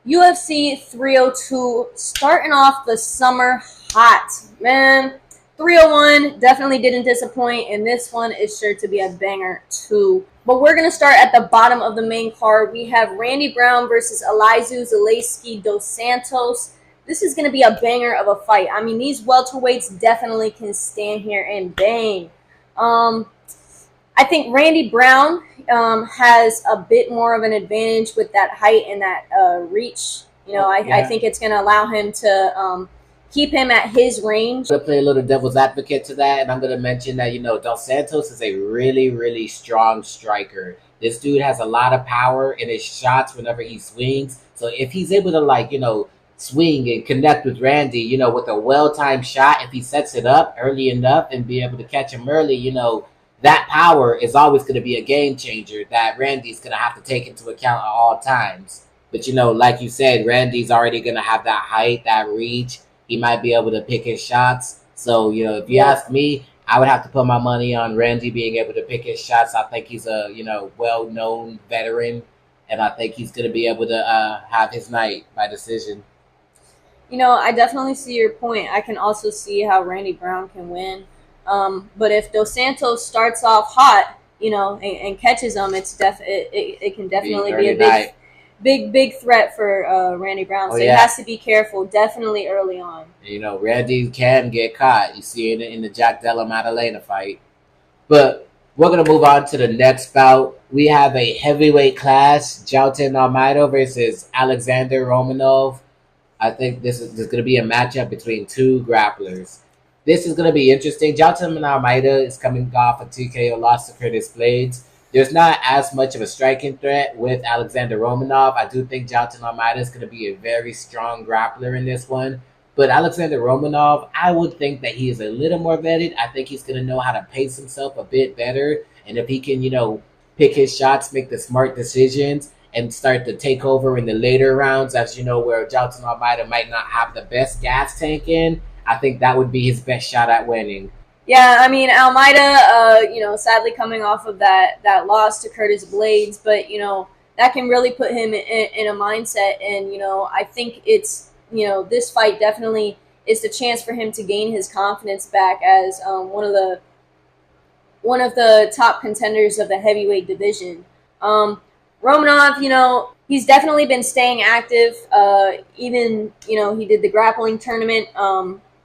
UFC 302 starting off the summer hot. Man, 301 definitely didn't disappoint, and this one is sure to be a banger too. But we're going to start at the bottom of the main card. We have Randy Brown versus Oleksiejczuk dos Santos. This is going to be a banger of a fight. I mean, these welterweights definitely can stand here and bang. I think Randy Brown has a bit more of an advantage with that height and that reach. I think it's going to allow him to keep him at his range. I'm going to play a little devil's advocate to that, and I'm going to mention that, Dos Santos is a really, really strong striker. This dude has a lot of power in his shots whenever he swings. So if he's able to, swing and connect with Randy, with a well-timed shot, if he sets it up early enough and be able to catch him early, that power is always going to be a game changer that Randy's going to have to take into account at all times. But, like you said, Randy's already going to have that height, that reach. He might be able to pick his shots. So, if you ask me, I would have to put my money on Randy being able to pick his shots. I think he's a, well-known veteran, and I think he's going to be able to have his night by decision. I definitely see your point. I can also see how Randy Brown can win. But if Dos Santos starts off hot, and catches them, it can definitely be a big threat for Randy Brown. So he has to be careful, definitely early on. Randy can get caught. You see it in the Jack Della Maddalena fight. But we're going to move on to the next bout. We have a heavyweight clash, Jailton Almeida versus Alexander Romanov. I think this is going to be a matchup between two grapplers. This is going to be interesting. Jailton Almeida is coming off a TKO loss to Curtis Blades. There's not as much of a striking threat with Alexander Romanov. I do think Jailton Almeida is going to be a very strong grappler in this one. But Alexander Romanov, I would think that he is a little more vetted. I think he's going to know how to pace himself a bit better. And if he can, pick his shots, make the smart decisions, and start to take over in the later rounds, as where Jailton Almeida might not have the best gas tank in, I think that would be his best shot at winning. Yeah, I mean, Almeida, sadly coming off of that loss to Curtis Blades, but, that can really put him in a mindset. And, I think it's, this fight definitely is the chance for him to gain his confidence back as one of the top contenders of the heavyweight division. Romanov, he's definitely been staying active. Even, he did the grappling tournament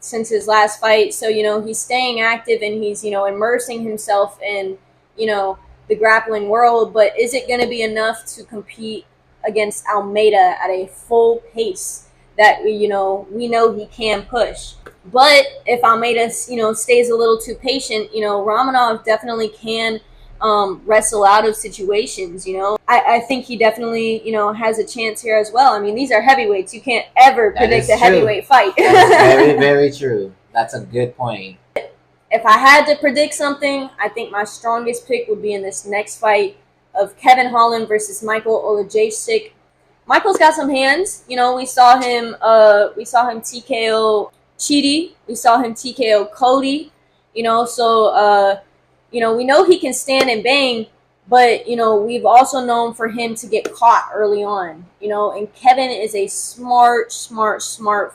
since his last fight. So, he's staying active and he's, immersing himself in, the grappling world. But is it going to be enough to compete against Almeida at a full pace that, we know he can push? But if Almeida, stays a little too patient, Romanov definitely can wrestle out of situations. I think he definitely, has a chance here as well. I mean, these are heavyweights. You can't ever predict a heavyweight fight. That is very, very true. That's a good point. If I had to predict something, I think my strongest pick would be in this next fight of Kevin Holland versus Michael Oleksiejczuk. Michael's got some hands. We saw him TKO Chidi. We saw him TKO Cody. So we know he can stand and bang, but, we've also known for him to get caught early on, and Kevin is a smart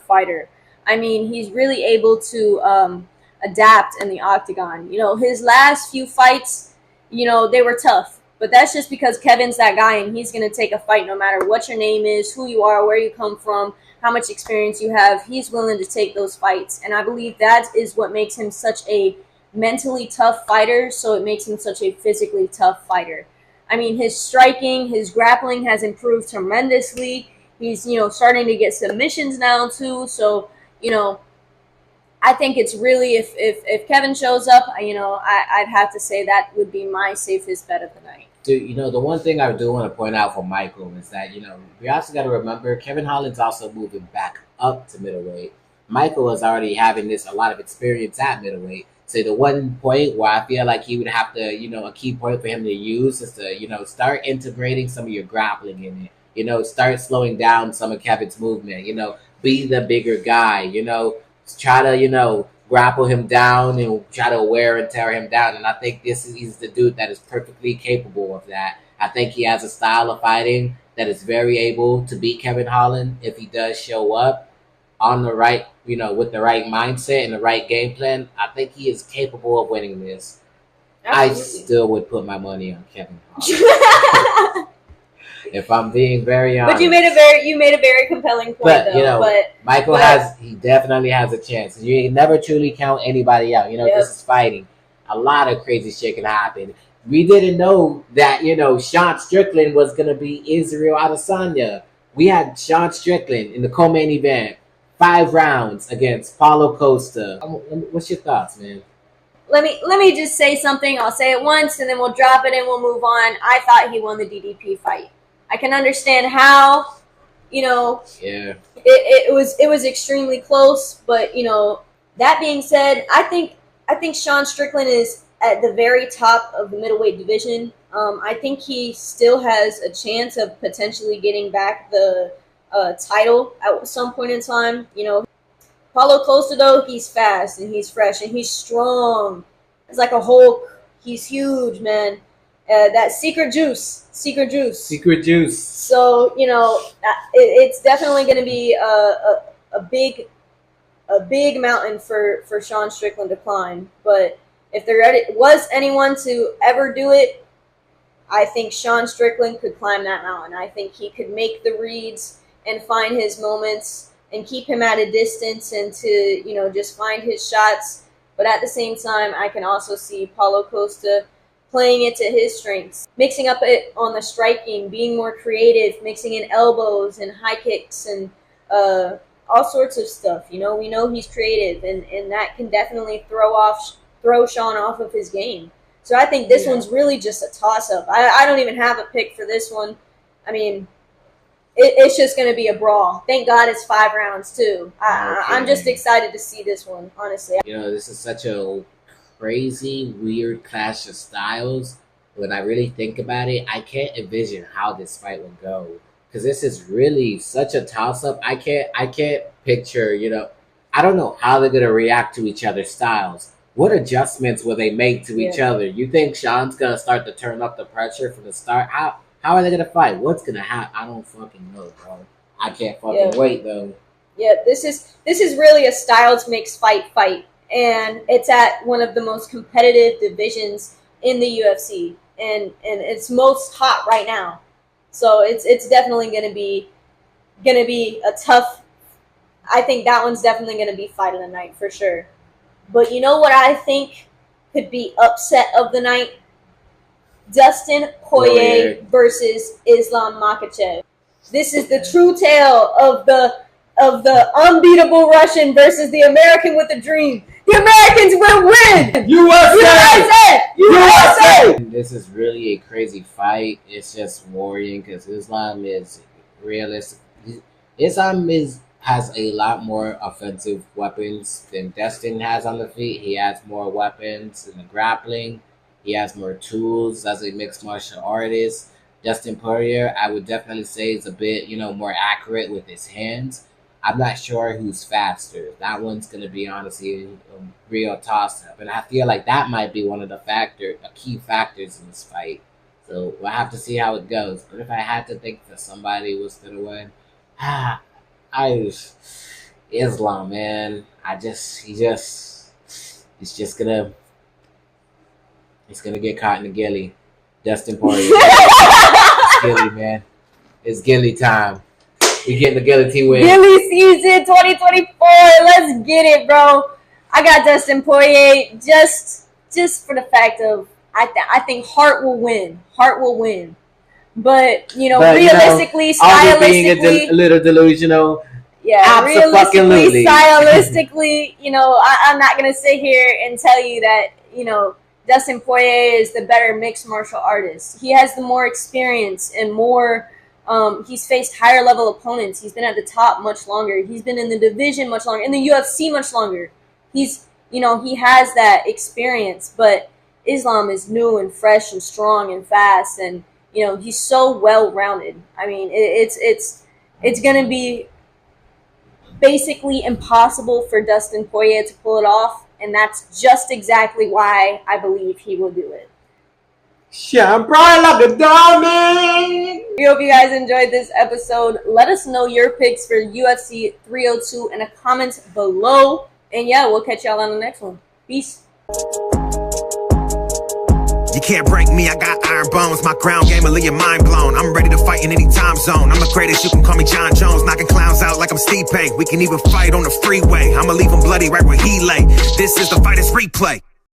fighter. I mean, he's really able to adapt in the octagon. His last few fights, they were tough, but that's just because Kevin's that guy and he's going to take a fight no matter what your name is, who you are, where you come from, how much experience you have. He's willing to take those fights, and I believe that is what makes him such a mentally tough fighter, so it makes him such a physically tough fighter. I mean, his striking, his grappling has improved tremendously. He's, starting to get submissions now too. So, I think it's really, if Kevin shows up, I'd have to say that would be my safest bet of the night. Dude, the one thing I do want to point out for Michael is that, we also got to remember Kevin Holland's also moving back up to middleweight. Michael is already having a lot of experience at middleweight. So the one point where I feel like he would have to, a key point for him to use is to, start integrating some of your grappling in it. Start slowing down some of Kevin's movement. Be the bigger guy. Try to, grapple him down and try to wear and tear him down. And I think he's the dude that is perfectly capable of that. I think he has a style of fighting that is very able to beat Kevin Holland if he does show up on the right, with the right mindset and the right game plan. I think he is capable of winning this. Absolutely. I still would put my money on Kevin Holland. If I'm being very honest. But you made a very compelling point, Michael he definitely has a chance. You never truly count anybody out. This is fighting. A lot of crazy shit can happen. We didn't know that, Sean Strickland was going to be Israel Adesanya. We had Sean Strickland in the co-main event, 5 rounds against Paulo Costa. What's your thoughts, man? Let me just say something. I'll say it once, and then we'll drop it and we'll move on. I thought he won the DDP fight. I can understand how, Yeah. It was extremely close, but that being said, I think Sean Strickland is at the very top of the middleweight division. I think he still has a chance of potentially getting back the title at some point in time. Paulo Costa, though, he's fast and he's fresh and he's strong. It's like a Hulk. He's huge, man. That secret juice. So it's definitely going to be a big mountain for Sean Strickland to climb. But if there was anyone to ever do it, I think Sean Strickland could climb that mountain. I think he could make the reads and find his moments and keep him at a distance and to just find his shots. But at the same time, I can also see Paulo Costa playing it to his strengths, mixing up it on the striking, being more creative, mixing in elbows and high kicks and all sorts of stuff. We know he's creative, and that can definitely throw Sean off of his game. So I think this one's really just a toss-up. I don't even have a pick for this one. I mean, it's just going to be a brawl. Thank God it's 5 rounds, too. I'm just excited to see this one, honestly. This is such a crazy, weird clash of styles. When I really think about it, I can't envision how this fight will go, because this is really such a toss-up. I can't picture, I don't know how they're going to react to each other's styles. What adjustments will they make to each other? You think Sean's going to start to turn up the pressure from the start? How are they going to fight? What's going to happen? I don't fucking know, bro. I can't fucking wait, though. Yeah, this is really a styles mix fight. And it's at one of the most competitive divisions in the UFC, and it's most hot right now. So it's definitely gonna be a tough. I think that one's definitely gonna be fight of the night for sure. But you know what I think could be upset of the night? Dustin Poirier versus Islam Makhachev. This is the true tale of the unbeatable Russian versus the American with a dream. The Americans will win! USA! This is really a crazy fight. It's just worrying because Islam is realistic. Islam has a lot more offensive weapons than Dustin has on the feet. He has more weapons in the grappling. He has more tools as a mixed martial artist. Dustin Poirier, I would definitely say, is a bit, more accurate with his hands. I'm not sure who's faster. That one's going to be, honestly, a real toss-up. And I feel like that might be one of the key factors in this fight. So we'll have to see how it goes. But if I had to think that somebody was going to win, Islam, man. He's gonna get caught in the gilly. Dustin Poirier. It's gilly, man. It's gilly time. We getting the guillotine win. Gilly season 2024. Let's get it, bro. I got Dustin Poirier just for the fact of I think heart will win. Heart will win. But realistically, stylistically, a little delusional. Yeah, realistically, stylistically, I'm not gonna sit here and tell you that Dustin Poirier is the better mixed martial artist. He has the more experience and more. He's faced higher level opponents. He's been at the top much longer. He's been in the division much longer, in the UFC much longer. He has that experience. But Islam is new and fresh and strong and fast, and he's so well rounded. I mean, it's gonna be basically impossible for Dustin Poirier to pull it off, and that's just exactly why I believe he will do it. Shine bright like a diamond. We hope you guys enjoyed this episode. Let us know your picks for UFC 302 in the comments below. And yeah, we'll catch y'all on the next one. Peace. You can't break me, I got iron bones. My ground game will leave your mind blown. I'm ready to fight in any time zone. I'm the greatest, you can call me John Jones. Knocking clowns out like I'm Stipe. We can even fight on the freeway. I'ma leave him bloody right where he lay. This is the Fighters Replay.